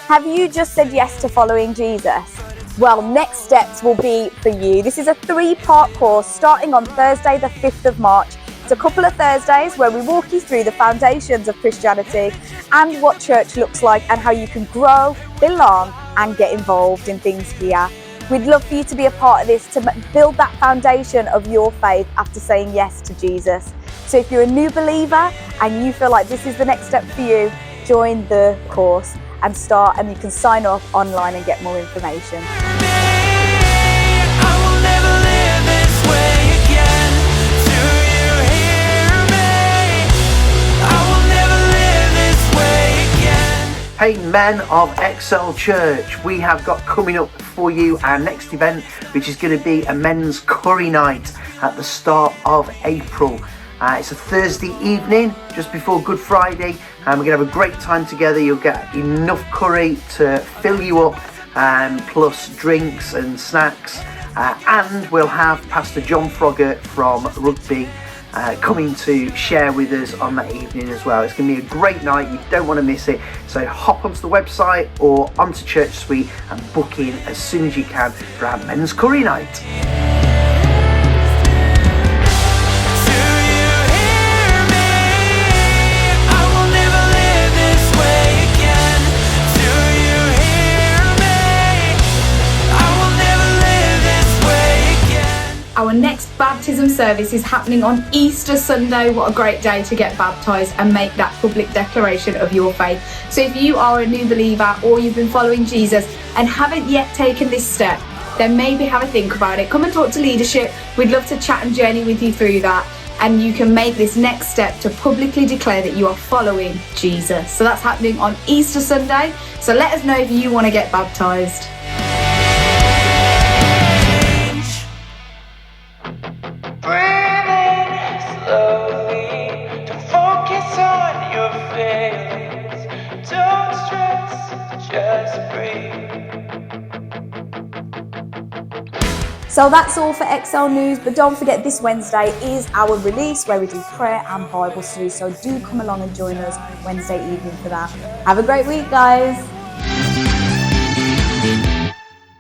Have you just said yes to following Jesus? Well, Next Steps will be for you. This is a 3-part course starting on Thursday the 5th of March. It's a couple of Thursdays where we walk you through the foundations of Christianity and what church looks like and how you can grow, belong and get involved in things here. We'd love for you to be a part of this to build that foundation of your faith after saying yes to Jesus. So if you're a new believer and you feel like this is the next step for you, join the course and you can sign up online and get more information. Hey men of Excel Church, we have got coming up for you our next event, which is going to be a men's curry night at the start of April. It's a Thursday evening just before Good Friday, and we're going to have a great time together. You'll get enough curry to fill you up, plus drinks and snacks, and we'll have Pastor John Froggatt from rugby coming to share with us on that evening as well. It's going to be a great night, you don't want to miss it, so hop onto the website or onto Church Suite and book in as soon as you can for our men's curry night. Our next baptism service is happening on Easter Sunday. What a great day to get baptised and make that public declaration of your faith. So if you are a new believer or you've been following Jesus and haven't yet taken this step, then maybe have a think about it. Come and talk to leadership. We'd love to chat and journey with you through that. And you can make this next step to publicly declare that you are following Jesus. So that's happening on Easter Sunday. So let us know if you want to get baptised. So that's all for Excel News, but don't forget this Wednesday is our release where we do prayer and Bible study, so do come along and join us Wednesday evening for that. Have a great week, guys.